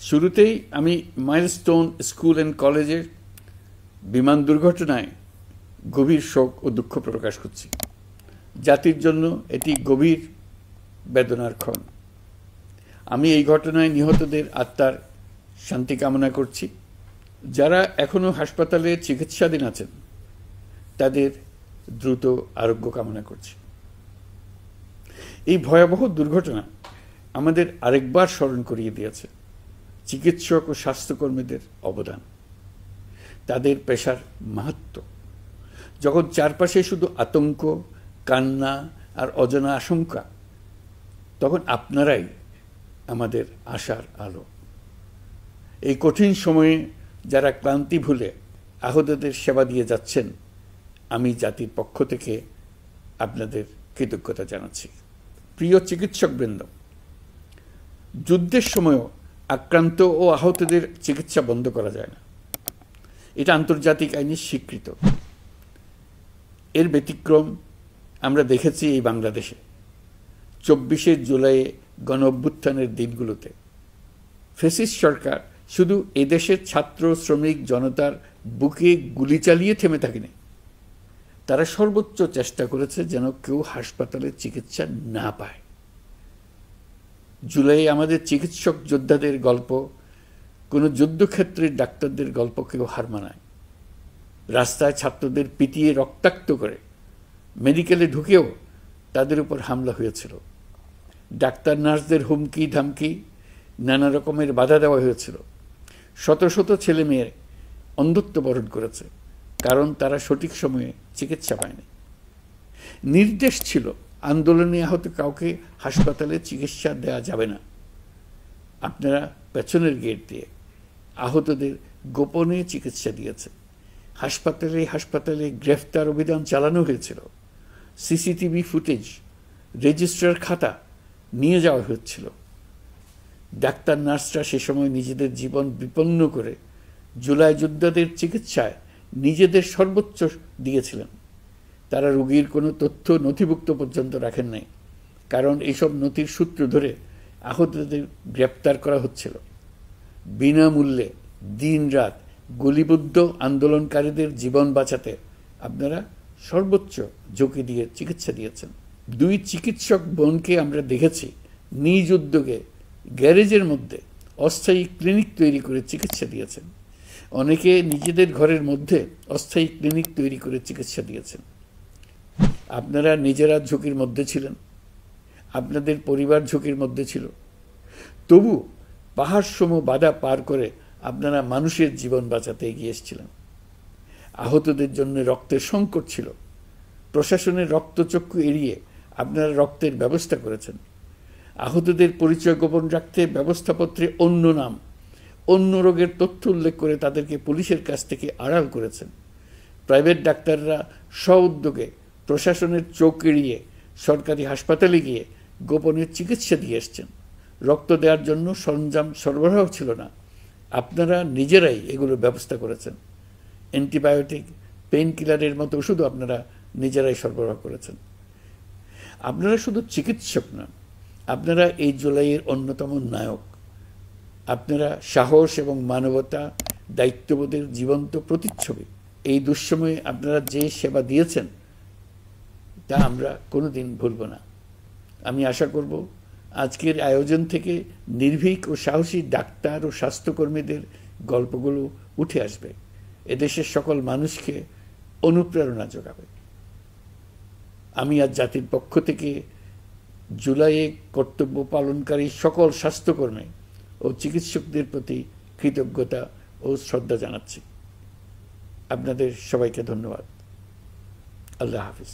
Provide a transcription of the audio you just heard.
শুরুতেই আমি milestone school and কলেজের বিমান দুর্ঘটনায় গভীর শোক ও দুঃখ প্রকাশ করছি। জাতির জন্য এটি গভীর বেদনার ক্ষণ। আমি এই ঘটনায় নিহতদের আত্মার শান্তি কামনা করছি। যারা এখনও হাসপাতালে চিকিৎসাধীন আছেন তাদের দ্রুত আরোগ্য কামনা করছি। এই ভয়াবহ দুর্ঘটনা আমাদের আরেকবার স্মরণ করিয়ে দিয়েছে চিকিৎসক ও স্বাস্থ্যকর্মীদের অবদান, তাদের পেশার মাহাত্ম্য। যখন চারপাশে শুধু আতঙ্ক, কান্না আর অজানা আশঙ্কা, তখন আপনারাই আমাদের আশার আলো। এই কঠিন সময়ে যারা ক্লান্তি ভুলে আহতদের সেবা দিয়ে যাচ্ছেন, আমি জাতির পক্ষ থেকে আপনাদের কৃতজ্ঞতা জানাচ্ছি। প্রিয় চিকিৎসকবৃন্দ, যুদ্ধের সময়ও আক্রান্ত ও আহতদের চিকিৎসা বন্ধ করা যায় না। এটা আন্তর্জাতিক আইনে স্বীকৃত। এর ব্যতিক্রম আমরা দেখেছি এই বাংলাদেশে 24শে জুলাই গণ অভ্যুত্থানের দিনগুলোতে। ফ্যাসিস্ট সরকার শুধু এদেশের ছাত্র শ্রমিক জনতার বুকে গুলি চালিয়ে থেমে থাকেনি, তারা সর্বোচ্চ চেষ্টা করেছে যেন কেউ হাসপাতালে চিকিৎসা না পায়। জুলাই আমাদের চিকিৎসক যোদ্ধাদের গল্প কোনো যুদ্ধক্ষেত্রের ডাক্তারদের গল্প কেউ হার মানায়। রাস্তায় ছাত্রদের পিটিয়ে রক্তাক্ত করে মেডিকেলে ঢুকেও তাদের উপর হামলা হয়েছিল। ডাক্তার নার্সদের হুমকি ধামকি, নানা রকমের বাধা দেওয়া হয়েছিল। শত শত ছেলে মেয়ে অন্ধত্ব বরণ করেছে, কারণ তারা সঠিক সময়ে চিকিৎসা পায়নি। নির্দেশ ছিল আন্দোলনে আহত কাউকে হাসপাতালে চিকিৎসা দেওয়া যাবে না। আপনারা পেছনের গেট দিয়ে আহতদের গোপনে চিকিৎসা দিয়েছে। হাসপাতালে হাসপাতালে গ্রেফতার অভিযান চালানো হয়েছিল। সিসিটিভি ফুটেজ, রেজিস্ট্রার খাতা নিয়ে যাওয়া হচ্ছিল। ডাক্তার নার্সরা সে সময় নিজেদের জীবন বিপন্ন করে জুলাই যোদ্ধাদের চিকিৎসায় নিজেদের সর্বোচ্চ দিয়েছিলেন। তারা রোগীর কোনো তথ্য নথিভুক্ত পর্যন্ত রাখেন নাই, কারণ এইসব নথির সূত্র ধরে আহতদের গ্রেপ্তার করা হচ্ছিল। বিনামূল্যে দিনরাত গুলিবিদ্ধ আন্দোলনকারীদের জীবন বাঁচাতে আপনারা সর্বোচ্চ ঝুঁকি দিয়ে চিকিৎসা দিয়েছেন। 2 চিকিৎসক বোনকে আমরা দেখেছি নিজ উদ্যোগে গ্যারেজের মধ্যে অস্থায়ী ক্লিনিক তৈরি করে চিকিৎসা দিয়েছেন। অনেকে নিজেদের ঘরের মধ্যে অস্থায়ী ক্লিনিক তৈরি করে চিকিৎসা দিয়েছেন। আপনারা নিজেরা ঝুঁকির মধ্যে ছিলেন, আপনাদের পরিবার ঝুঁকির মধ্যে ছিল, তবু পাহাড়সম বাধা পার করে আপনারা মানুষের জীবন বাঁচাতে এগিয়ে এসেছিলেন। আহতদের জন্য রক্তের সংকট ছিল। প্রশাসনের রক্তচক্ষু এড়িয়ে আপনারা রক্তের ব্যবস্থা করেছেন। আহতদের পরিচয় গোপন রাখতে ব্যবস্থাপত্রে অন্য নাম, অন্য রোগের তথ্য উল্লেখ করে তাদেরকে পুলিশের কাছ থেকে আড়াল করেছেন। প্রাইভেট ডাক্তাররা স্ব-উদ্যোগে প্রশাসনের চোখ এড়িয়ে সরকারি হাসপাতালে গিয়ে গোপনে চিকিৎসা দিয়ে এসছেন। রক্ত দেওয়ার জন্য সরঞ্জাম সরবরাহ ছিল না, আপনারা নিজেরাই এগুলোর ব্যবস্থা করেছেন। অ্যান্টিবায়োটিক, পেইন কিলারের মতো ওষুধও আপনারা নিজেরাই সরবরাহ করেছেন। আপনারা শুধু চিকিৎসক নন, আপনারা এই জুলাইয়ের অন্যতম নায়ক। আপনারা সাহস এবং মানবতা, দায়িত্ববোধের জীবন্ত প্রতিচ্ছবি। এই দুঃসময়ে আপনারা যে সেবা দিয়েছেন তা আমরা কোনোদিন ভুলব না। আমি আশা করব আজকের আয়োজন থেকে নির্ভীক ও সাহসী ডাক্তার ও স্বাস্থ্যকর্মীদের গল্পগুলো উঠে আসবে, এদেশের সকল মানুষকে অনুপ্রেরণা যোগাবে। আমি আজ জাতির পক্ষ থেকে জুলাইয়ে কর্তব্য পালনকারী সকল স্বাস্থ্যকর্মী ও চিকিৎসকদের প্রতি কৃতজ্ঞতা ও শ্রদ্ধা জানাচ্ছি। আপনাদের সবাইকে ধন্যবাদ। আল্লাহ হাফিজ।